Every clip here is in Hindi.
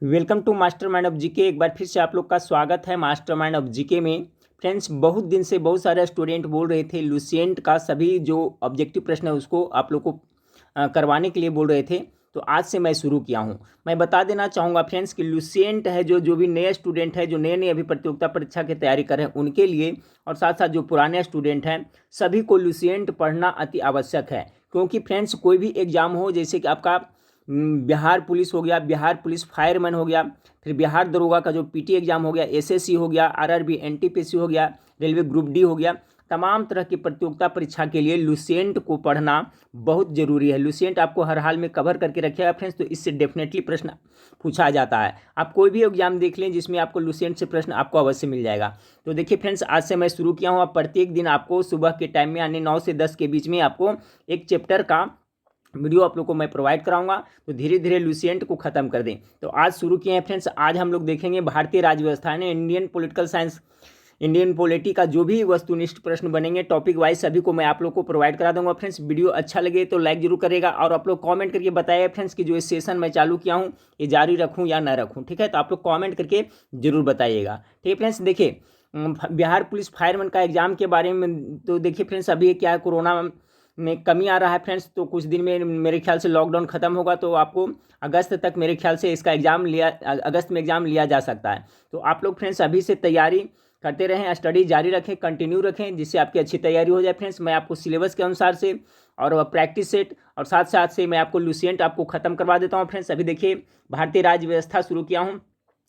Welcome to master mind of GK. एक बार फिर से आप लोग का स्वागत है मास्टर माइंड ऑफ जीके में। फ्रेंड्स, बहुत दिन से बहुत सारे स्टूडेंट बोल रहे थे लुसेंट का सभी जो ऑब्जेक्टिव प्रश्न है उसको आप लोग को करवाने के लिए बोल रहे थे। तो आज से मैं शुरू किया हूं। मैं बता देना चाहूँगा फ्रेंड्स कि लुसेंट है जो भी नए स्टूडेंट है, जो नए नए अभी प्रतियोगिता परीक्षा की तैयारी कर रहे हैं उनके लिए, और साथ साथ जो पुराने स्टूडेंट हैं सभी को लुसेंट पढ़ना अति आवश्यक है। क्योंकि फ्रेंड्स, कोई भी एग्जाम हो, जैसे कि आपका बिहार पुलिस हो गया, बिहार पुलिस फायरमैन हो गया, फिर बिहार दरोगा का जो पीटी एग्जाम हो गया, एसएससी हो गया, आरआरबी एनटीपीसी हो गया, रेलवे ग्रुप डी हो गया, तमाम तरह की प्रतियोगिता परीक्षा के लिए लुसेंट को पढ़ना बहुत जरूरी है। लुसेंट आपको हर हाल में कवर करके रखेगा फ्रेंड्स, तो इससे डेफिनेटली प्रश्न पूछा जाता है। आप कोई भी एग्जाम देख लें जिसमें आपको लुसेंट से प्रश्न आपको अवश्य मिल जाएगा। तो देखिए फ्रेंड्स, आज से मैं शुरू किया हूँ। अब प्रत्येक दिन आपको सुबह के टाइम में यानी 9 से 10 के बीच में आपको एक चैप्टर का वीडियो आप लोग को मैं प्रोवाइड कराऊंगा। तो धीरे धीरे लुसेंट को खत्म कर दें। तो आज शुरू किए हैं फ्रेंड्स। आज हम लोग देखेंगे भारतीय राज्य व्यवस्था है, Indian political science, Indian polity का जो भी वस्तुनिष्ठ प्रश्न बनेंगे टॉपिक वाइज सभी को मैं आप लोग को प्रोवाइड करा दूंगा। फ्रेंड्स, वीडियो अच्छा लगे तो लाइक जरूर करेगा, और आप लोग कमेंट करके बताइए फ्रेंड्स कि जो ये सेशन मैं चालू किया हूँ ये जारी रखूँ या ना रखूँ। ठीक है, तो आप लोग कॉमेंट करके जरूर बताइएगा। ठीक है फ्रेंड्स, देखिए बिहार पुलिस फायरमैन का एग्जाम के बारे में तो देखिए फ्रेंड्स, अभी क्या है, कोरोना में कमी आ रहा है फ्रेंड्स। तो कुछ दिन में मेरे ख्याल से लॉकडाउन खत्म होगा, तो आपको अगस्त तक मेरे ख्याल से इसका अगस्त में एग्जाम लिया जा सकता है। तो आप लोग फ्रेंड्स अभी से तैयारी करते रहें, स्टडी जारी रखें, कंटिन्यू रखें, जिससे आपकी अच्छी तैयारी हो जाए फ्रेंड्स। मैं आपको सिलेबस के अनुसार से और प्रैक्टिस सेट और साथ साथ से मैं आपको लुसेंट आपको खत्म करवा देता हूँ फ्रेंड्स। अभी देखिए भारतीय राज्य व्यवस्था शुरू किया हूँ,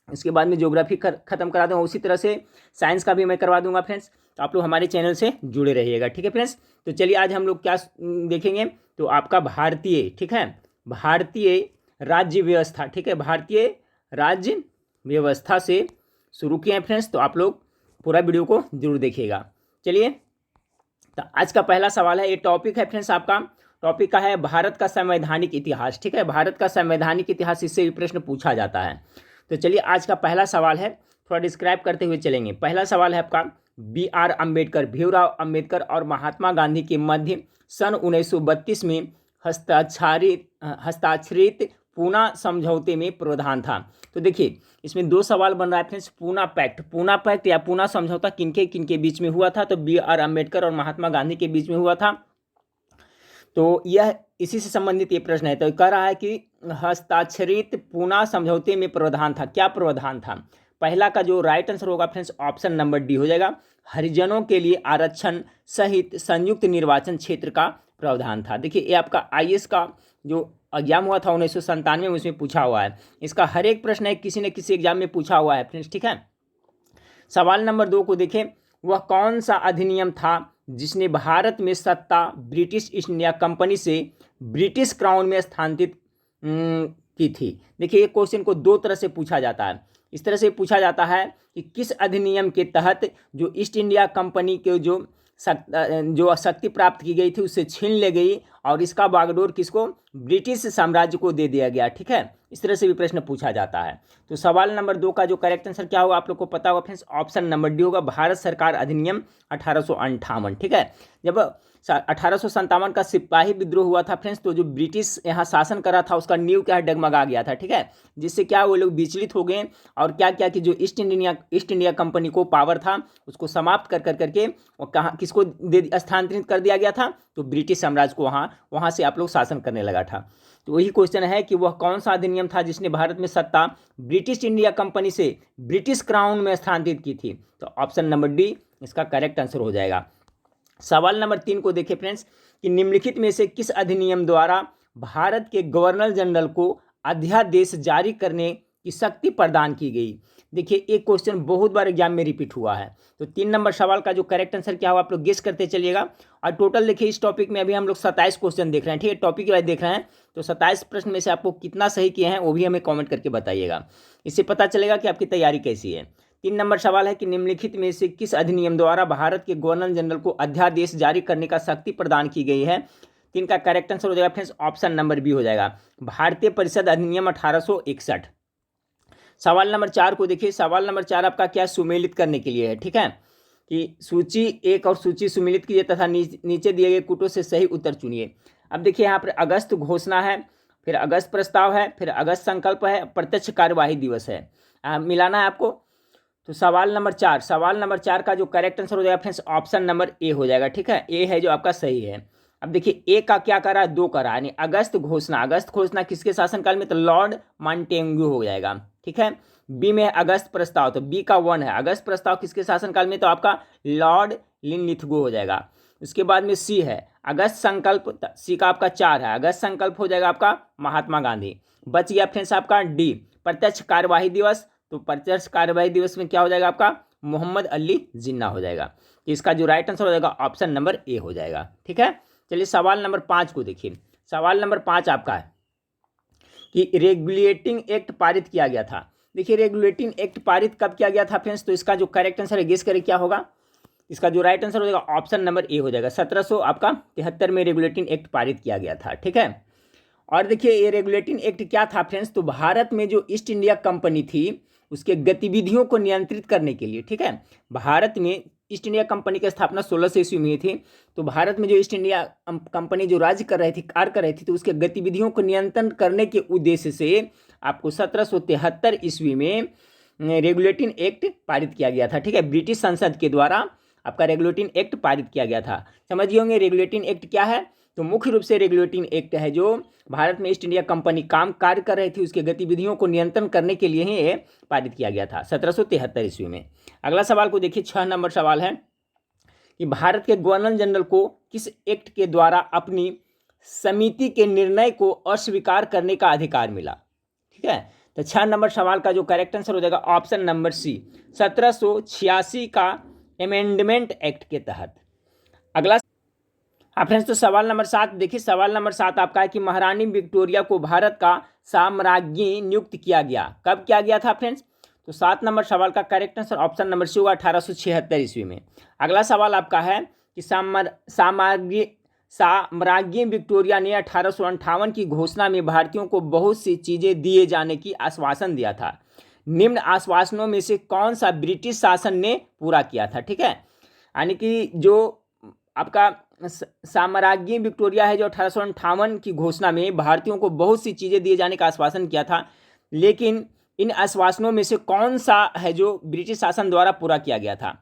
इसके बाद में ज्योग्राफी खत्म करा दूंगा, उसी तरह से साइंस का भी मैं करवा दूंगा फ्रेंड्स। तो आप लोग हमारे चैनल से जुड़े रहिएगा। ठीक है फ्रेंड्स, तो चलिए आज हम लोग क्या देखेंगे, तो आपका भारतीय, ठीक है, भारतीय राज्य व्यवस्था, ठीक है, भारतीय राज्य व्यवस्था से शुरू किए हैं फ्रेंड्स। तो आप लोग पूरा वीडियो को जरूर देखिएगा। चलिए, तो आज का पहला सवाल है, ये टॉपिक है फ्रेंड्स, आपका टॉपिक का है भारत का संवैधानिक इतिहास। ठीक है, भारत का संवैधानिक इतिहास, इससे भी प्रश्न पूछा जाता है। तो चलिए आज का पहला सवाल है, थोड़ा डिस्क्राइब करते हुए चलेंगे। पहला सवाल है आपका, BR अम्बेडकर, भीमराव अम्बेडकर और महात्मा गांधी के मध्य सन 1932 में हस्ताक्षरित पूना समझौते में प्रावधान था। तो देखिए इसमें दो सवाल बन रहा है फ्रेंड्स। पूना पैक्ट या पूना समझौता किनके किनके बीच में हुआ था? तो BR अम्बेडकर और महात्मा गांधी के बीच में हुआ था। तो यह इसी से संबंधित ये प्रश्न है। तो कह रहा है कि हस्ताक्षरित पूना समझौते में प्रावधान था। क्या प्रावधान था? पहला का जो राइट आंसर होगा फ्रेंड्स, ऑप्शन नंबर डी हो जाएगा। हरिजनों के लिए आरक्षण सहित संयुक्त निर्वाचन क्षेत्र का प्रावधान था। देखिए ये आपका IAS का जो एग्जाम हुआ था 1997 में, उसमें पूछा हुआ है। इसका हर एक प्रश्न है किसी न किसी एग्जाम में पूछा हुआ है फ्रेंड्स। ठीक है, सवाल नंबर 2 को देखें, वह कौन सा अधिनियम था जिसने भारत में सत्ता ब्रिटिश ईस्ट इंडिया कंपनी से ब्रिटिश क्राउन में स्थानांतरित की थी? देखिए ये क्वेश्चन को दो तरह से पूछा जाता है। इस तरह से पूछा जाता है कि किस अधिनियम के तहत जो ईस्ट इंडिया कंपनी के जो शक्ति प्राप्त की गई थी उससे छीन ले गई, और इसका बागडोर किसको? ब्रिटिश साम्राज्य को दे दिया गया। ठीक है, इस तरह से भी प्रश्न पूछा जाता है। तो सवाल नंबर 2 का जो करेक्ट आंसर क्या होगा आप लोग को पता होगा फ्रेंड्स, ऑप्शन नंबर डी होगा, भारत सरकार अधिनियम 1858। ठीक है, जब 1857 का सिपाही विद्रोह हुआ था फ्रेंड्स, तो जो ब्रिटिश यहाँ शासन कर रहा था उसका नींव क्या डगमगा गया था। ठीक है, जिससे क्या वो लोग विचलित हो गए, और क्या क्या कि जो ईस्ट इंडिया कंपनी को पावर था उसको समाप्त कर करके और कहाँ किसको स्थानांतरित कर दिया गया था? तो ब्रिटिश साम्राज्य को वहाँ से आप लोग शासन करने लगा था। तो वही क्वेश्चन है कि वह कौन सा अधिनियम था जिसने भारत में सत्ता ब्रिटिश इंडिया कंपनी से ब्रिटिश क्राउन में स्थानांतरित की थी? तो ऑप्शन नंबर डी इसका करेक्ट आंसर हो जाएगा। सवाल नंबर 3 को देखिए फ्रेंड्स, कि निम्नलिखित में से किस अधिनियम द्वारा भारत के गवर्नर जनरल को अध्यादेश जारी करने की शक्ति प्रदान की गई? देखिए एक क्वेश्चन बहुत बार एग्जाम में रिपीट हुआ है। तो 3 नंबर सवाल का जो करेक्ट आंसर क्या होगा आप लोग गेस करते चलिएगा। और टोटल देखिए इस टॉपिक में अभी हम लोग 27 क्वेश्चन देख रहे हैं। ठीक है, टॉपिक वाइज देख रहे हैं। तो 27 प्रश्न में से आपको कितना सही किए हैं वो भी हमें कॉमेंट करके बताइएगा। इससे पता चलेगा कि आपकी तैयारी कैसी है। 3 नंबर सवाल है कि निम्नलिखित में से किस अधिनियम द्वारा भारत के गवर्नर जनरल को अध्यादेश जारी करने का शक्ति प्रदान की गई है? 3 का करेक्ट आंसर हो जाएगा फ्रेंड्स, ऑप्शन नंबर बी हो जाएगा, भारतीय परिषद अधिनियम 1861। सवाल नंबर 4 को देखिए। सवाल नंबर 4 आपका क्या सुमेलित करने के लिए है। ठीक है, कि सूची 1 और सूची सुमेलित कीजिए तथा नीचे दिए गए कूटों से सही उत्तर चुनिए। अब देखिए यहाँ पर अगस्त घोषणा है, फिर अगस्त प्रस्ताव है, फिर अगस्त संकल्प है, प्रत्यक्ष कार्यवाही दिवस है। मिलाना है आपको। तो सवाल नंबर 4 का जो करेक्ट आंसर हो जाएगा फ्रेंड्स ऑप्शन नंबर ए हो जाएगा। ठीक है, ए है जो आपका सही है। अब देखिए ए का क्या करा है, 2 करा, यानी अगस्त घोषणा किसके शासनकाल में, तो लॉर्ड मांटेग्यू हो जाएगा। ठीक है, बी में अगस्त प्रस्ताव, तो बी का 1 है। अगस्त प्रस्ताव किसके शासनकाल में, तो आपका लॉर्ड लिनलिथगो हो जाएगा। उसके बाद में सी है अगस्त संकल्प, सी का आपका 4 है। अगस्त संकल्प हो जाएगा आपका महात्मा गांधी। बच गया फ्रेंड्स आपका डी प्रत्यक्ष कार्यवाही दिवस, तो प्रत्यक्ष कार्यवाही दिवस में क्या हो जाएगा आपका मोहम्मद अली जिन्ना हो जाएगा। तो इसका जो राइट आंसर हो जाएगा ऑप्शन नंबर ए हो जाएगा। ठीक है, चलिए सवाल नंबर 5 को देखिए। सवाल नंबर 5 आपका है कि रेगुलेटिंग एक्ट पारित किया गया था। देखिए रेगुलेटिंग एक्ट पारित कब किया गया था फ्रेंड्स, तो इसका जो करेक्ट आंसर है गेस करें क्या होगा। इसका जो राइट आंसर हो जाएगा ऑप्शन नंबर ए हो जाएगा। 1773 में रेगुलेटिंग एक्ट पारित किया गया था। ठीक है, और देखिए ये रेगुलेटिंग एक्ट क्या था फ्रेंड्स, तो भारत में जो ईस्ट इंडिया कंपनी थी उसके गतिविधियों को नियंत्रित करने के लिए। ठीक है, भारत में ईस्ट इंडिया कंपनी की स्थापना 1600 ईस्वी में थी। तो भारत में जो ईस्ट इंडिया कंपनी जो कार्य कर रही थी, तो उसके गतिविधियों को नियंत्रण करने के उद्देश्य से आपको 1773 ईस्वी में रेगुलेटिंग एक्ट पारित किया गया था। ठीक है, ब्रिटिश संसद के द्वारा आपका रेगुलेटिंग एक्ट पारित किया गया था। समझिए होंगे रेगुलेटिंग एक्ट क्या है, तो मुख्य रूप से रेगुलेटिंग एक्ट है जो भारत में ईस्ट इंडिया कंपनी कार्य कर रही थी, उसके गतिविधियों को नियंत्रण करने के लिए ही ये पारित किया गया था 1773 ईस्वी में। अगला सवाल को देखिए, 6 नंबर सवाल है कि भारत के गवर्नर जनरल को किस एक्ट के द्वारा अपनी समिति के निर्णय को अस्वीकार करने का अधिकार मिला। ठीक है, तो 6 नंबर सवाल का जो करेक्ट आंसर हो जाएगा ऑप्शन नंबर सी 1786 का अमेंडमेंट एक्ट के तहत। अगला फ्रेंड्स तो सवाल नंबर 7 देखिए। सवाल नंबर 7 आपका है कि महारानी विक्टोरिया को भारत का साम्राज्ञी नियुक्त किया गया, कब किया गया था फ्रेंड्स, तो 7 नंबर सवाल का correct answer option number C होगा 1876 ईस्वी में। अगला सवाल आपका है कि साम्राज्ञी विक्टोरिया ने 1858 की घोषणा में भारतीयों को बहुत सी चीजें दिए जाने की आश्वासन दिया था। निम्न आश्वासनों में से कौन सा ब्रिटिश शासन ने पूरा किया था। ठीक है, यानी कि जो आपका साम्राज्ञी विक्टोरिया है जो 1858 की घोषणा में भारतीयों को बहुत सी चीज़ें दिए जाने का आश्वासन किया था, लेकिन इन आश्वासनों में से कौन सा है जो ब्रिटिश शासन द्वारा पूरा किया गया था।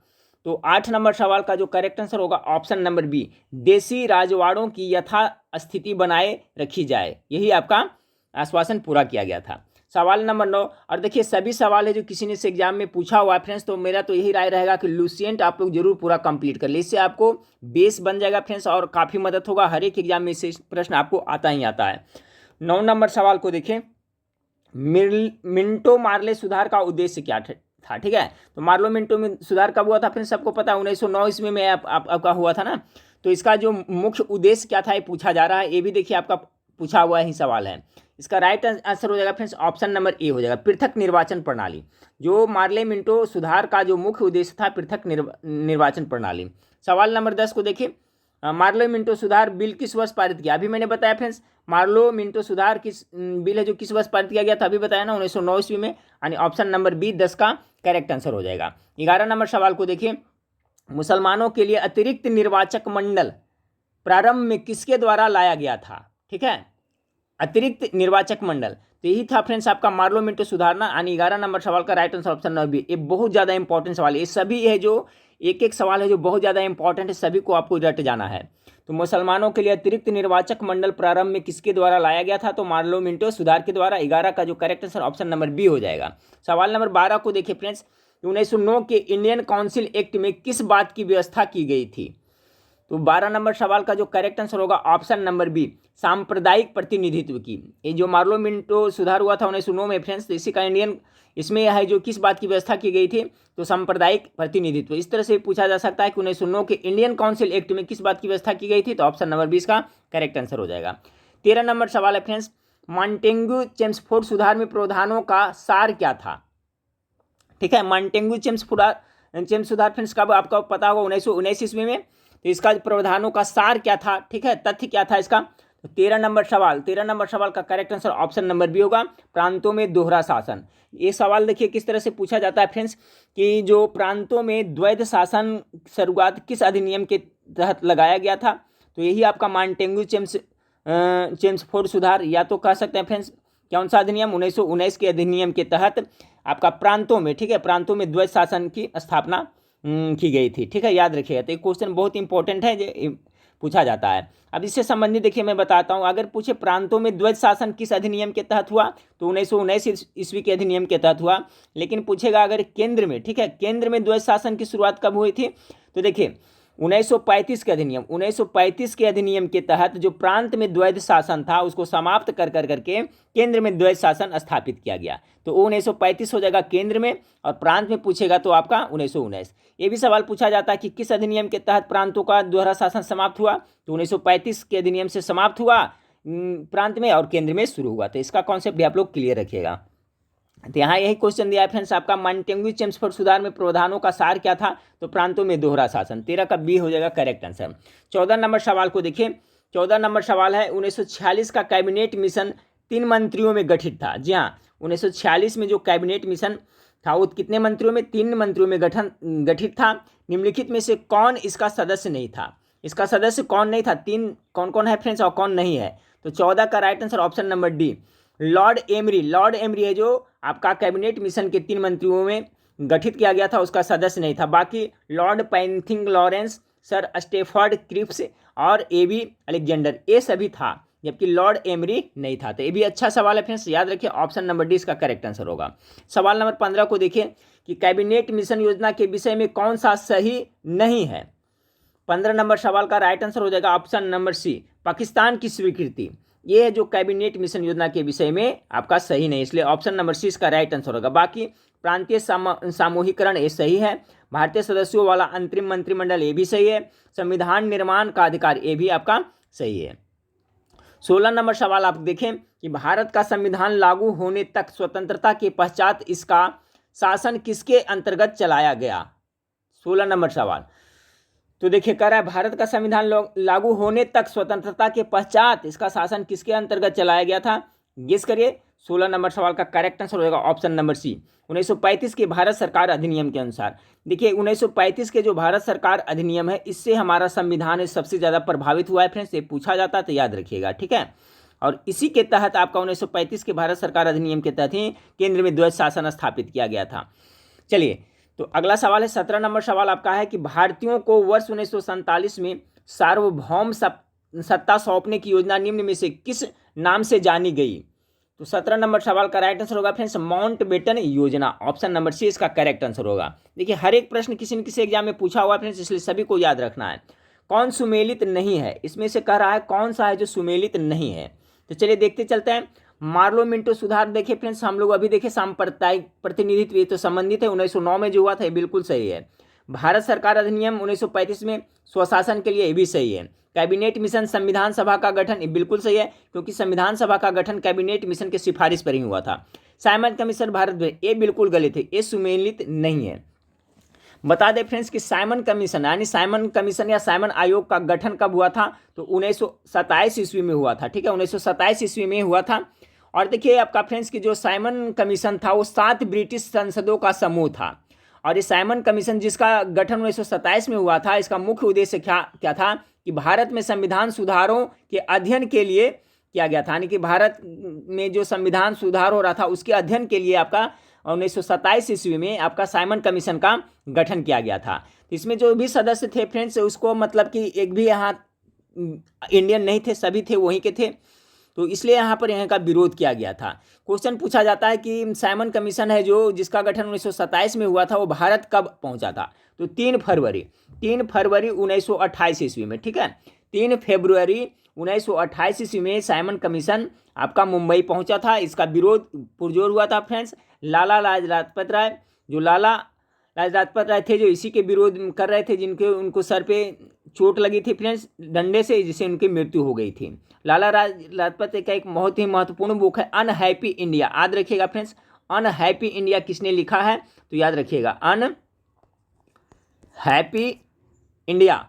तो 8 नंबर सवाल का जो करेक्ट आंसर होगा ऑप्शन नंबर बी देशी राजवाड़ों की यथास्थिति बनाए रखी जाए, यही आपका आश्वासन पूरा किया गया था। सवाल नंबर 9, और देखिए सभी सवाल है जो किसी ने से एग्जाम में पूछा हुआ है फ्रेंड्स, तो मेरा तो यही राय रहेगा कि लुसेंट आप लोग जरूर पूरा कंप्लीट कर ले, इससे आपको बेस बन जाएगा फ्रेंड्स और काफ़ी मदद होगा। हर एक एग्जाम में से प्रश्न आपको आता ही आता है। 9 नंबर सवाल को देखें, मिंटो मार्ले सुधार का उद्देश्य क्या था। ठीक है, तो मार्लो मिंटो में सुधार कब हुआ था फ्रेंड्स, सबको पता है 1909 ईस्वी में आपका हुआ था ना। तो इसका जो मुख्य उद्देश्य क्या था ये पूछा जा रहा है, ये भी देखिए आपका पूछा हुआ ही सवाल है। इसका राइट आंसर हो जाएगा फ्रेंड्स ऑप्शन नंबर ए हो जाएगा पृथक निर्वाचन प्रणाली। जो मार्ले मिंटो सुधार का जो मुख्य उद्देश्य था पृथक निर्वाचन प्रणाली। सवाल नंबर 10 को देखिए, मार्लो मिंटो सुधार बिल किस वर्ष पारित किया, अभी मैंने बताया फ्रेंड्स मार्लो मिंटो सुधार किस बिल है जो किस वर्ष पारित किया गया था, अभी बताया ना 1909 ईस्वी में, यानी ऑप्शन नंबर बी 10 का करेक्ट आंसर हो जाएगा। 11 नंबर सवाल को देखिए, मुसलमानों के लिए अतिरिक्त निर्वाचक मंडल प्रारंभ में किसके द्वारा लाया गया था। ठीक है, अतिरिक्त निर्वाचक मंडल, तो यही था फ्रेंड्स आपका मार्लो मिंटो सुधारना, यानी 11 नंबर सवाल का right answer option number B. ये बहुत ज़्यादा इंपॉर्टेंट सवाल है, ये सभी है जो एक सवाल है जो बहुत ज़्यादा इंपॉर्टेंट है, सभी को आपको रट जाना है। तो मुसलमानों के लिए अतिरिक्त निर्वाचक मंडल प्रारंभ में किसके द्वारा लाया गया था, तो मार्लो मिंटो सुधार के द्वारा। 11 का जो correct answer option number B हो जाएगा। सवाल नंबर 12 को देखिए फ्रेंड्स, 1909 के इंडियन काउंसिल एक्ट में किस बात की व्यवस्था की गई थी। तो 12 नंबर सवाल का जो करेक्ट आंसर होगा ऑप्शन नंबर बी सांप्रदायिक प्रतिनिधित्व की। ये जो मार्लो मिंटो सुधार हुआ था 1909 में फ्रेंड्स, तो इसी का इंडियन इसमें है जो किस बात की व्यवस्था की गई थी, तो सांप्रदायिक प्रतिनिधित्व। इस तरह से पूछा जा सकता है कि 1909 के इंडियन काउंसिल एक्ट में किस बात की व्यवस्था की गई थी, तो ऑप्शन नंबर 20 का करेक्ट आंसर हो जाएगा। 13 नंबर सवाल है फ्रेंड्स, मॉन्टेग्यू चेम्सफोर्ड सुधार में प्रावधानों का सार क्या था। ठीक है, मॉन्टेग्यू चेम्स सुधार फ्रेंड्स कब आपको पता होगा 1919 ईस्वी में, तो इसका प्रावधानों का सार क्या था। ठीक है, तथ्य क्या था इसका, तो 13 नंबर सवाल का correct answer option number B होगा प्रांतों में दोहरा शासन। ये सवाल देखिए किस तरह से पूछा जाता है फ्रेंड्स कि जो प्रांतों में द्वैध शासन शुरुआत किस अधिनियम के तहत लगाया गया था, तो यही आपका मॉन्टेग्यू चेम्स चेम्सफोर्ड सुधार, या तो कह सकते हैं फ्रेंड्स कौन सा अधिनियम, 1919 के अधिनियम के तहत आपका प्रांतों में, ठीक है, प्रांतों में द्वैध शासन की स्थापना की गई थी, ठीक है, याद रखिएगा। तो ये क्वेश्चन बहुत इंपॉर्टेंट है, जो पूछा जाता है। अब इससे संबंधित देखिए मैं बताता हूँ, अगर पूछे प्रांतों में द्वैध शासन किस अधिनियम के तहत हुआ, तो 1919 ईस्वी के अधिनियम के तहत हुआ। लेकिन पूछेगा अगर केंद्र में, ठीक है, केंद्र में द्वैध शासन की शुरुआत कब हुई थी, तो देखिए 1935 के अधिनियम, 1935 के अधिनियम के तहत जो प्रांत में द्वैध शासन था उसको समाप्त कर करके केंद्र में द्वैध शासन स्थापित किया गया। तो वो 1935 हो जाएगा केंद्र में, और प्रांत में पूछेगा तो आपका 1919। ये भी सवाल पूछा जाता है कि किस अधिनियम के तहत प्रांतों का दोहरा शासन समाप्त हुआ, तो 1935 के अधिनियम से समाप्त हुआ प्रांत में, और केंद्र में शुरू हुआ। तो इसका कॉन्सेप्ट भी आप लोग क्लियर रखिएगा। तो यहाँ यही क्वेश्चन दिया है फ्रेंड्स आपका, मॉन्टेग्यू चेम्सफोर्ड सुधार में प्रावधानों का सार क्या था, तो प्रांतों में दोहरा शासन। 13 का बी हो जाएगा करेक्ट आंसर। 14 नंबर सवाल को देखिए, 14 नंबर सवाल है, 1946 का कैबिनेट मिशन 3 मंत्रियों में गठित था। जी हाँ, 1946 में जो कैबिनेट मिशन था वो कितने मंत्रियों में, 3 मंत्रियों में गठित था। निम्नलिखित में से कौन इसका सदस्य नहीं था, इसका सदस्य कौन नहीं था, 3 कौन कौन है फ्रेंड्स और कौन नहीं है, तो 14 का right answer option number D, Lord emery. Lord emery है जो आपका कैबिनेट मिशन के 3 मंत्रियों में गठित किया गया था, उसका सदस्य नहीं था। बाकी Lord Pethick Lawrence, sir Stafford Cripps और एबी अलेक्जेंडर, ये सभी था, जबकि लॉर्ड एमरी नहीं था। तो ये भी अच्छा सवाल है फ्रेंड्स, याद रखिए ऑप्शन नंबर डी इसका करेक्ट आंसर होगा। सवाल नंबर 15 को देखिए कि कैबिनेट मिशन योजना के विषय में कौन सा सही नहीं है। 15 नंबर सवाल का राइट आंसर हो जाएगा ऑप्शन नंबर सी, पाकिस्तान की स्वीकृति। ये है जो कैबिनेट मिशन योजना के विषय में आपका सही नहीं, इसलिए ऑप्शन नंबर सी इसका राइट आंसर होगा। बाकी प्रांतीय सामूहिकरण ये सही है, भारतीय सदस्यों वाला अंतरिम मंत्रिमंडल ये भी सही है, संविधान निर्माण का अधिकार ये भी आपका सही है। 16 नंबर सवाल आप देखें कि भारत का संविधान लागू होने तक स्वतंत्रता के पश्चात इसका शासन किसके अंतर्गत चलाया गया। 16 नंबर सवाल तो देखिए कह रहा है भारत का संविधान लागू होने तक स्वतंत्रता के पश्चात इसका शासन किसके अंतर्गत चलाया गया था, गेस करिए। 16 नंबर सवाल का करेक्ट आंसर होगा ऑप्शन नंबर सी, 1935 के भारत सरकार अधिनियम के अनुसार। देखिए 1935 के जो भारत सरकार अधिनियम है इससे हमारा संविधान सबसे ज़्यादा प्रभावित हुआ है फ्रेंड्स, ये पूछा जाता है तो याद रखिएगा, ठीक है। और इसी के तहत आपका 1935 के भारत सरकार अधिनियम के तहत ही केंद्र में द्वैध शासन स्थापित किया गया था। चलिए तो अगला सवाल है 17 नंबर सवाल आपका है कि भारतीयों को वर्ष 1947 में सार्वभौम सत्ता सौंपने की योजना निम्न में से किस नाम से जानी गई। तो 17 नंबर सवाल का राइट आंसर होगा फ्रेंड्स माउंटबेटन योजना, ऑप्शन नंबर सी इसका करेक्ट आंसर होगा। देखिए हर एक प्रश्न किसी न किसी एग्जाम में पूछा हुआ फ्रेंड्स, इसलिए सभी को याद रखना है। कौन सुमेलित नहीं है, इसमें से कह रहा है कौन सा है जो सुमेलित नहीं है। तो चलिए देखते चलते हैं। मार्लो मिंटो सुधार देखिए फ्रेंड्स, हम लोग अभी देखे सांप्रदायिक प्रतिनिधित्व, ये तो संबंधित है 1909 में जो हुआ था, ये बिल्कुल सही है। भारत सरकार अधिनियम 1935 में स्वशासन के लिए ये भी सही है। कैबिनेट मिशन संविधान सभा का गठन, ये बिल्कुल सही है क्योंकि संविधान सभा का गठन कैबिनेट मिशन के सिफारिश पर ही हुआ था। साइमन कमीशन भारत में, ये बिल्कुल गलत है, ये सुमेलित नहीं है। बता दें फ्रेंड्स कि साइमन कमीशन यानी साइमन कमीशन या साइमन आयोग का गठन कब हुआ था, तो 1927 ईस्वी में हुआ था, ठीक है, 1927 ईस्वी में हुआ था। और देखिए आपका फ्रेंड्स की जो साइमन कमीशन था वो 7 ब्रिटिश संसदों का समूह था, और ये साइमन कमीशन जिसका गठन 1927 में हुआ था, इसका मुख्य उद्देश्य क्या था कि भारत में संविधान सुधारों के अध्ययन के लिए किया गया था, यानी कि भारत में जो संविधान सुधार हो रहा था उसके अध्ययन के लिए आपका 1927 ईस्वी में आपका साइमन कमीशन का गठन किया गया था। तो इसमें जो भी सदस्य थे फ्रेंड्स उसको मतलब कि एक भी यहाँ इंडियन नहीं थे, सभी थे वहीं के थे, तो इसलिए यहाँ पर यहाँ का विरोध किया गया था। क्वेश्चन पूछा जाता है कि साइमन कमीशन है जो जिसका गठन 1927 में हुआ था वो भारत कब पहुँचा था, तो 3 फरवरी 1928 ईस्वी में, ठीक है, 3 फरवरी 1928 ईस्वी में साइमन कमीशन आपका मुंबई पहुंचा था। इसका विरोध पुरजोर हुआ था फ्रेंड्स। लाला लाजपत राय, जो लाला लाजपत राय थे जो इसी के विरोध कर रहे थे, जिनके उनको सर पे चोट लगी थी फ्रेंड्स डंडे से, जिससे उनकी मृत्यु हो गई थी। लाला लाजपत का एक बहुत ही महत्वपूर्ण बुक है अनहैप्पी इंडिया, याद रखिएगा फ्रेंड्स, अनहैप्पी इंडिया किसने लिखा है, तो याद रखिएगा अनहैप्पी इंडिया,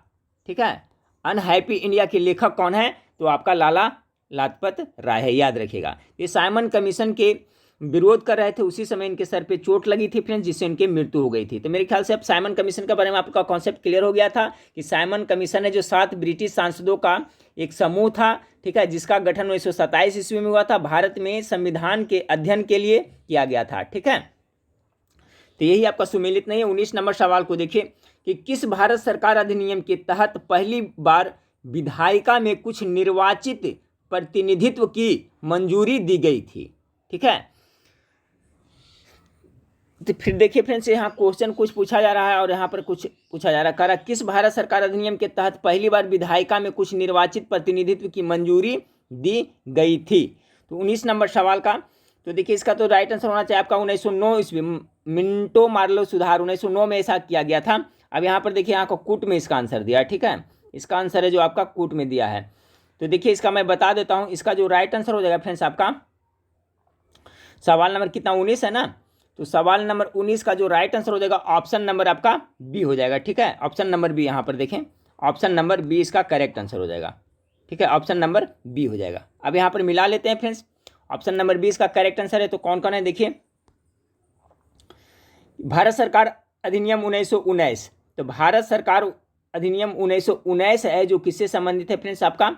ठीक है, अनहैप्पी इंडिया के लेखक कौन है, तो आपका लाला लाजपत राय है, याद रखिएगा। ये साइमन कमीशन के विरोध कर रहे थे उसी समय इनके सर पे चोट लगी थी फ्रेंड्स, जिससे इनकी मृत्यु हो गई थी। तो मेरे ख्याल से अब साइमन कमीशन के बारे में आपका कॉन्सेप्ट क्लियर हो गया था कि साइमन कमीशन है जो 7 ब्रिटिश सांसदों का एक समूह था, ठीक है, जिसका गठन 1927 ईस्वी में हुआ था। भारत में संविधान के अध्ययन के लिए किया गया था, ठीक है। तो यही आपका सुमेलित नहीं है। 19 नंबर सवाल को देखिए कि किस भारत सरकार अधिनियम के तहत पहली बार विधायिका में कुछ निर्वाचित प्रतिनिधित्व की मंजूरी दी गई थी, ठीक है। तो फिर देखिए फ्रेंड्स, यहाँ क्वेश्चन कुछ पूछा जा रहा है और यहाँ पर कुछ पूछा जा रहा है। किस भारत सरकार अधिनियम के तहत पहली बार विधायिका में कुछ निर्वाचित प्रतिनिधित्व की मंजूरी दी गई थी। तो 19 नंबर सवाल का तो देखिए इसका तो राइट आंसर होना चाहिए आपका 1909 ईस्वी, मिंटो मार्लो सुधार 1909 में ऐसा किया गया था। अब यहाँ पर देखिए यहाँ को कूट में इसका आंसर दिया है, ठीक है। इसका आंसर है जो आपका कूट में दिया है। तो देखिए इसका मैं बता देता हूँ, इसका जो राइट आंसर हो जाएगा फ्रेंड्स आपका सवाल नंबर कितना 19 है ना, तो सवाल नंबर 19 का जो राइट आंसर हो जाएगा ऑप्शन नंबर आपका बी हो जाएगा, ठीक है। ऑप्शन नंबर बी, यहाँ पर देखें ऑप्शन नंबर बी इसका करेक्ट आंसर हो जाएगा, ठीक है। ऑप्शन नंबर बी हो जाएगा। अब यहाँ पर मिला लेते हैं फ्रेंड्स, ऑप्शन नंबर 20 का करेक्ट आंसर है। तो कौन कौन है देखिए, भारत सरकार अधिनियम 1919, तो भारत सरकार अधिनियम 1919 है जो किससे संबंधित है फ्रेंड्स आपका,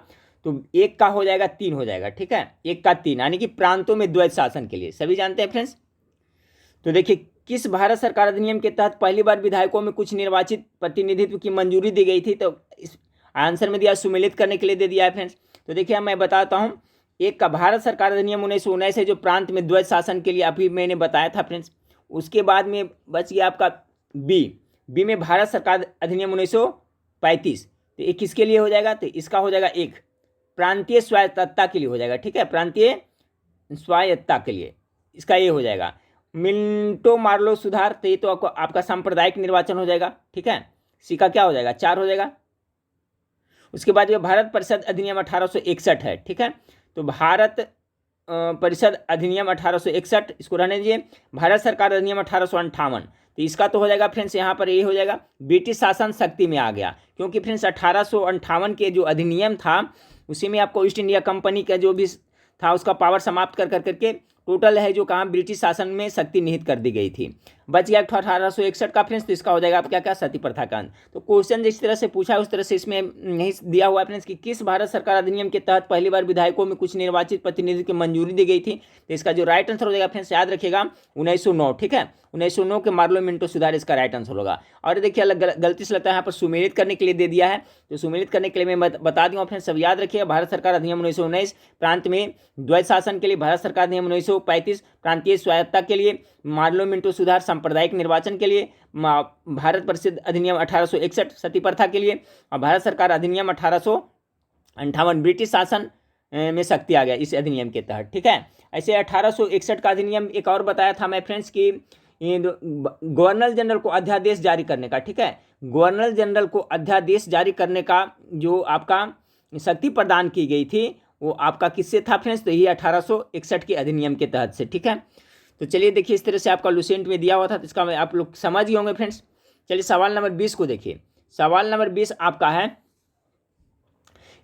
तो एक का हो जाएगा 3 हो जाएगा, ठीक है। एक का 3 यानी कि प्रांतों में द्वैत शासन के लिए, सभी जानते हैं फ्रेंड्स। तो देखिए किस भारत सरकार अधिनियम के तहत पहली बार विधायकों में कुछ निर्वाचित प्रतिनिधित्व की मंजूरी दी गई थी, तो इस आंसर में दिया सुमेलित करने के लिए दे दिया है फ्रेंड्स। तो देखिए मैं बताता हूँ, एक का भारत सरकार अधिनियम 1919 है जो प्रांत में द्वैत शासन के लिए अभी मैंने बताया था फ्रेंड्स। उसके बाद में बच गया आपका बी में भारत सरकार अधिनियम 1935, तो ये किसके लिए हो जाएगा, तो इसका हो जाएगा एक प्रांतीय स्वायत्तता के लिए हो जाएगा, ठीक है। प्रांतीय स्वायत्तता के लिए इसका ये हो जाएगा। मिंटो मार्लो सुधार, तो ये तो आपका सांप्रदायिक निर्वाचन हो जाएगा, ठीक है। सी का क्या हो जाएगा 4 हो जाएगा। उसके बाद ये भारत परिषद अधिनियम 1861 है, ठीक है। तो भारत परिषद अधिनियम 1861 इसको रहने दीजिए। भारत सरकार अधिनियम 1858, तो इसका तो हो जाएगा फ्रेंड्स यहाँ पर ये हो जाएगा ब्रिटिश शासन शक्ति में आ गया, क्योंकि फ्रेंड्स 1858 के जो अधिनियम था उसी में आपको ईस्ट इंडिया कंपनी का जो भी था उसका पावर समाप्त कर करके टोटल है जो कहाँ ब्रिटिश शासन में शक्ति निहित कर दी गई थी। बच गया 1861 का फ्रेंड्स, तो इसका हो जाएगा आप क्या क्या सती प्रथा का अंत। तो क्वेश्चन जिस तरह से पूछा है उस तरह से इसमें नहीं दिया हुआ है फ्रेंड्स कि किस भारत सरकार अधिनियम के तहत पहली बार विधायकों में कुछ निर्वाचित प्रतिनिधि की मंजूरी दी गई थी। तो इसका जो राइट आंसर हो जाएगा फ्रेंड्स याद रखिएगा 1909, ठीक है। 1909 के मार्लो मिंटो सुधार इसका राइट आंसर होगा। और देखिए गलती से लगता है यहाँ पर सुमेलित करने के लिए दे दिया है, तो सुमेलित करने के लिए मैं बता दूंगा फ्रेंड्स, सब याद रखिएगा। भारत सरकार अधिनियम 1919 प्रांत में द्वैत शासन के लिए, भारत सरकार अधिनियम 1935 प्रांतीय स्वायत्तता के लिए, मार्लो मिंटो सुधार सांप्रदायिक निर्वाचन के लिए, भारत परिषद अधिनियम 1861 सती प्रथा के लिए, और भारत सरकार अधिनियम 1858 ब्रिटिश शासन में शक्ति आ गया इस अधिनियम के तहत, ठीक है। ऐसे 1861 का अधिनियम एक और बताया था मैं फ्रेंड्स कि गवर्नर जनरल को अध्यादेश जारी करने का, ठीक है। गवर्नर जनरल को अध्यादेश जारी करने का जो आपका शक्ति प्रदान की गई थी वो आपका किससे था फ्रेंड्स, तो ये 1861 के अधिनियम के तहत से, ठीक है। तो चलिए देखिए इस तरह से आपका लुसेंट में दिया हुआ था, तो इसका आप लोग समझ गए होंगे फ्रेंड्स। चलिए सवाल नंबर 20 को देखिए। सवाल नंबर 20 आपका है,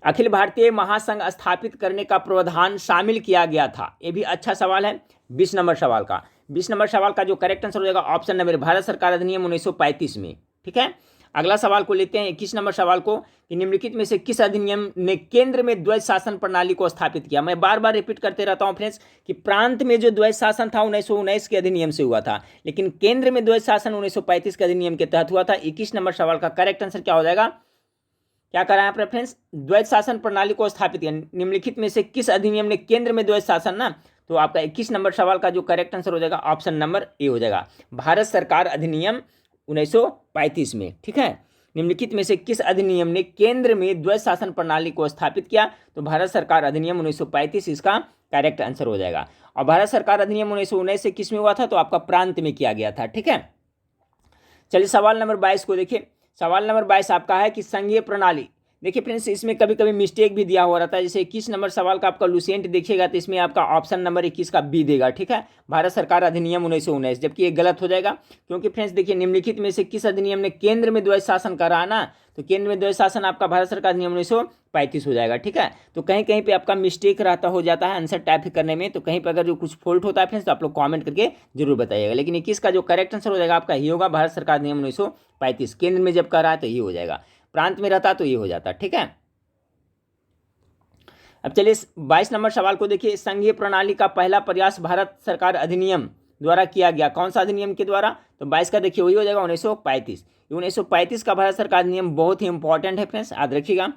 अखिल भारतीय महासंघ स्थापित करने का प्रावधान शामिल किया गया था। ये भी अच्छा सवाल है 20 नंबर सवाल का। 20 नंबर सवाल का जो करेक्ट आंसर हो जाएगा ऑप्शन नंबर भारत सरकार अधिनियम 1935 में, ठीक है। अगला सवाल को लेते हैं 21 नंबर सवाल को कि निम्नलिखित में से किस अधिनियम ने केंद्र में द्वैत शासन प्रणाली को स्थापित किया। मैं बार बार रिपीट करते रहता हूं फ्रेंड्स कि प्रांत में जो द्वैत शासन था 1919 के अधिनियम से हुआ था, लेकिन केंद्र में द्वैत शासन 1935 के अधिनियम के तहत हुआ था। 21 नंबर सवाल का करेक्ट आंसर क्या हो जाएगा, क्या करा है आपने फ्रेंड्स, द्वैत शासन प्रणाली को स्थापित किया। निम्नलिखित में से किस अधिनियम ने केंद्र में द्वैत शासन ना, तो आपका 21 नंबर सवाल का जो करेक्ट आंसर हो जाएगा ऑप्शन नंबर ए हो जाएगा, भारत सरकार अधिनियम 1935 में, ठीक है। निम्नलिखित में से किस अधिनियम ने केंद्र में द्वैत शासन प्रणाली को स्थापित किया, तो भारत सरकार अधिनियम 1935 इसका करेक्ट आंसर हो जाएगा। और भारत सरकार अधिनियम 1919 से किस में हुआ था, तो आपका प्रांत में किया गया था, ठीक है। चलिए सवाल नंबर 22 को देखिए। सवाल नंबर 22 आपका है कि संघीय प्रणाली देखिए फ्रेंड्स, इसमें कभी कभी मिस्टेक भी दिया हुआ रहता है। जैसे 21 नंबर सवाल का आपका लुसेंट देखिएगा तो इसमें आपका ऑप्शन नंबर 21 का बी देगा, ठीक है, भारत सरकार अधिनियम 1919, जबकि ये गलत हो जाएगा। क्योंकि फ्रेंड्स देखिए, निम्नलिखित में से किस अधिनियम ने केंद्र में द्वैध शासन करा है ना, तो केंद्र में द्वैध शासन आपका भारत सरकार अधिनियम 1935 हो जाएगा, ठीक है। तो कहीं कहीं पे आपका मिस्टेक रहता हो जाता है आंसर टाइप करने में, तो कहीं पर अगर जो कुछ फॉल्ट होता है फ्रेंड्स तो आप लोग कमेंट करके जरूर बताइएगा। लेकिन 21 का जो करेक्ट आंसर हो जाएगा आपका ये होगा, भारत सरकार अधिनियम 1935, केंद्र में जब कर रहा है तो ये हो जाएगा, प्रांत में रहता तो ये हो जाता, ठीक है। अब चलिए 22 नंबर सवाल को देखिए, संघीय प्रणाली का पहला प्रयास भारत सरकार अधिनियम द्वारा किया गया, कौन सा अधिनियम के द्वारा, तो 22 का देखिए वही हो जाएगा 1935। 1935 का भारत सरकार अधिनियम बहुत ही इंपॉर्टेंट है फ्रेंड्स, याद रखिएगा।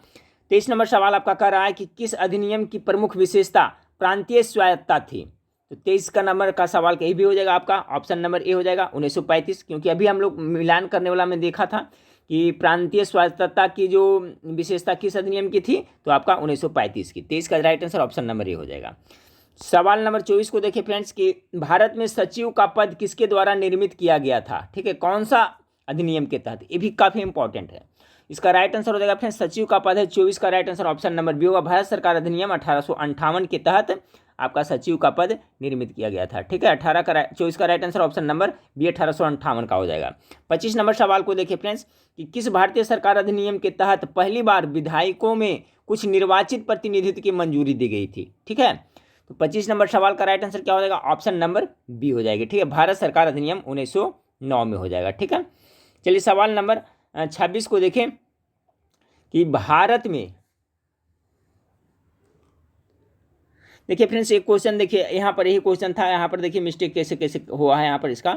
23 नंबर सवाल आपका कह रहा है कि किस अधिनियम की प्रमुख विशेषता प्रांतीय स्वायत्तता थी, तो 23 का नंबर का सवाल कहीं भी हो जाएगा आपका, ऑप्शन नंबर ए हो जाएगा 1935, क्योंकि अभी हम लोग मिलान करने वाला में देखा था कि प्रांतीय स्वायत्तता की जो विशेषता किस अधिनियम की थी, तो आपका 1935 की। 23 का right answer option number A हो जाएगा। सवाल नंबर 24 को देखिए फ्रेंड्स कि भारत में सचिव का पद किसके द्वारा निर्मित किया गया था, ठीक है, कौन सा अधिनियम के तहत, ये भी काफी इंपॉर्टेंट है। इसका राइट आंसर हो जाएगा फ्रेंड्स, सचिव का पद है 24 का right answer option number B होगा, भारत सरकार अधिनियम 1858 के तहत आपका सचिव का पद निर्मित किया गया था, ठीक है। 24 का right answer option number B 1858 का हो जाएगा। 25 नंबर सवाल को देखिए फ्रेंड्स कि किस भारतीय सरकार अधिनियम के तहत पहली बार विधायकों में कुछ निर्वाचित प्रतिनिधित्व की मंजूरी दी गई थी, ठीक है। तो 25 नंबर सवाल का राइट आंसर क्या हो जाएगा, ऑप्शन नंबर बी हो जाएगी, ठीक है, भारत सरकार अधिनियम 1909 में हो जाएगा, ठीक है। चलिए सवाल नंबर 26 को देखें कि भारत में, देखिए फ्रेंड्स एक क्वेश्चन देखिए यहाँ पर, यही क्वेश्चन था, यहाँ पर देखिए मिस्टेक कैसे कैसे हुआ है यहाँ पर इसका।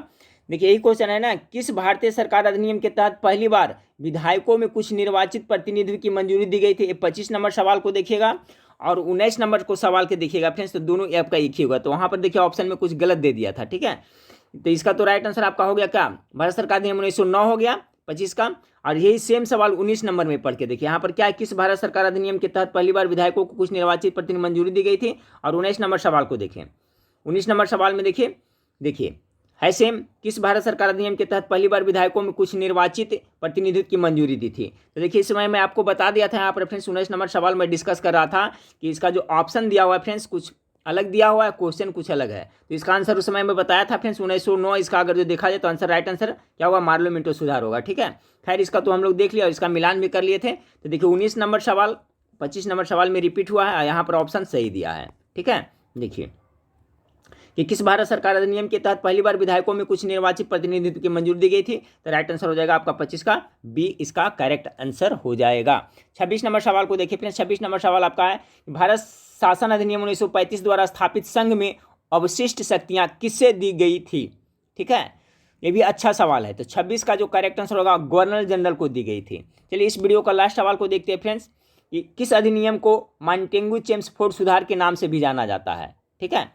देखिए यही क्वेश्चन है ना, किस भारतीय सरकार अधिनियम के तहत पहली बार विधायकों में कुछ निर्वाचित प्रतिनिधित्व की मंजूरी दी गई थी। 25 नंबर सवाल को देखिएगा और 19 नंबर को सवाल के देखिएगा फ्रेंड्स, तो दोनों आपका एक ही होगा। तो वहाँ पर देखिए ऑप्शन में कुछ गलत दे दिया था, ठीक है। तो इसका तो राइट आंसर आपका हो गया क्या, भारत सरकार अधिनियम 1909 हो गया 25 का। और यही सेम सवाल 19 नंबर में पढ़ के देखिए, यहाँ पर क्या है, किस भारत सरकार अधिनियम के तहत पहली बार विधायकों को कुछ निर्वाचित प्रतिनिधि मंजूरी दी गई थी। और 19 नंबर सवाल को देखें, 19 नंबर सवाल में देखिए है सेम, किस भारत सरकार अधिनियम के तहत पहली बार विधायकों में कुछ निर्वाचित प्रतिनिधित्व की मंजूरी दी थी। तो देखिए इस समय मैं आपको बता दिया था यहाँ पर फ्रेंड्स, 19 नंबर सवाल में डिस्कस कर रहा था कि इसका जो ऑप्शन दिया हुआ है फ्रेंड्स कुछ अलग दिया हुआ है, क्वेश्चन कुछ अलग है। तो इसका आंसर उस समय में बताया था फ्रेंड्स 1909, इसका अगर जो देखा जाए तो आंसर राइट आंसर क्या होगा, मार्लो मिंटो सुधार होगा, ठीक है। खैर इसका तो हम लोग देख लिया और इसका मिलान भी कर लिए थे। तो देखिए 19 नंबर सवाल 25 नंबर सवाल में रिपीट हुआ है, यहाँ पर ऑप्शन सही दिया है, ठीक है। देखिए कि किस भारत सरकार अधिनियम के तहत पहली बार विधायकों में कुछ निर्वाचित प्रतिनिधित्व की मंजूरी दी गई थी, तो राइट आंसर हो जाएगा आपका 25 का बी, इसका करेक्ट आंसर हो जाएगा। 26 नंबर सवाल को देखिए फ्रेंड्स, 26 नंबर सवाल आपका है, भारत शासन अधिनियम 1935 द्वारा स्थापित संघ में अवशिष्ट शक्तियां किससे दी गई थी, ठीक है, ये भी अच्छा सवाल है। तो 26 का जो करेक्ट आंसर होगा गवर्नर जनरल को दी गई थी। चलिए इस वीडियो का लास्ट सवाल को देखते हैं फ्रेंड्स, कि किस अधिनियम को मॉन्टेग्यू चेम्सफोर्ड सुधार के नाम से भी जाना जाता है, ठीक है।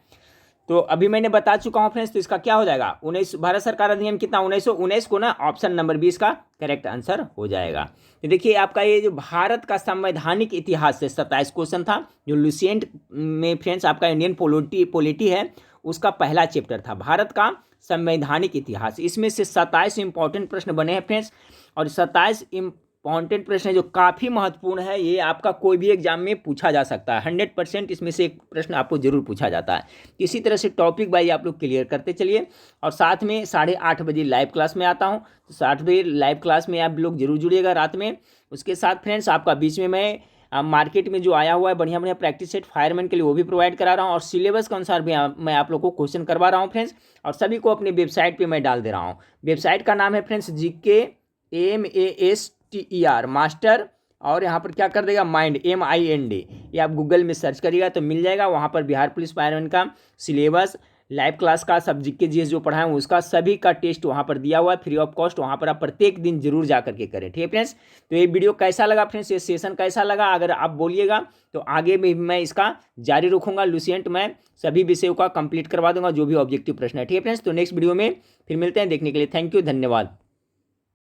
तो अभी मैंने बता चुका हूं फ्रेंड्स, तो इसका क्या हो जाएगा, 19 भारत सरकार अधिनियम कितना 1919 को ना, ऑप्शन नंबर 20 का करेक्ट आंसर हो जाएगा। तो देखिए आपका ये जो भारत का संवैधानिक इतिहास से 27 क्वेश्चन था, जो लुसेंट में फ्रेंड्स आपका इंडियन पॉलिटी है उसका पहला चैप्टर था, भारत का संवैधानिक इतिहास। इसमें से 27 इंपॉर्टेंट प्रश्न बने हैं फ्रेंड्स, और 27 इंपॉर्टेंट प्रश्न जो काफ़ी महत्वपूर्ण है, ये आपका कोई भी एग्जाम में पूछा जा सकता है, 100% इसमें से एक प्रश्न आपको जरूर पूछा जाता है। इसी तरह से टॉपिक वाइज आप लोग क्लियर करते चलिए, और साथ में 8:30 बजे लाइव क्लास में आता हूँ, तो 8 बजे लाइव क्लास में आप लोग जरूर जुड़िएगा रात में। उसके साथ फ्रेंड्स आपका बीच में मैं मार्केट में जो आया हुआ है बढ़िया बढ़िया प्रैक्टिस सेट फायरमैन के लिए वो भी प्रोवाइड करा रहा हूँ, और सिलेबस के अनुसार भी मैं आप लोग को क्वेश्चन करवा रहा हूँ फ्रेंड्स, और सभी को अपनी वेबसाइट पे मैं डाल दे रहा हूँ। वेबसाइट का नाम है फ्रेंड्स GK MASTER मास्टर, और यहाँ पर क्या कर देगा माइंड MIND, ये आप गूगल में सर्च करिएगा तो मिल जाएगा। वहाँ पर बिहार पुलिस फायरमैन का सिलेबस, लाइव क्लास का, सब GK GS जो पढ़ाएं उसका सभी का टेस्ट वहाँ पर दिया हुआ है फ्री ऑफ कॉस्ट, वहाँ पर आप प्रत्येक दिन जरूर जा करके करें, ठीक है फ्रेंड्स। तो ये वीडियो कैसा लगा फ्रेंड्स, ये सेशन कैसा लगा, अगर आप बोलिएगा तो आगे भी मैं इसका जारी रखूँगा। लुसेंट मैं सभी विषयों का कंप्लीट करवा दूंगा, जो भी ऑब्जेक्टिव प्रश्न है, ठीक है फ्रेंड्स। तो नेक्स्ट वीडियो में फिर मिलते हैं, देखने के लिए थैंक यू, धन्यवाद।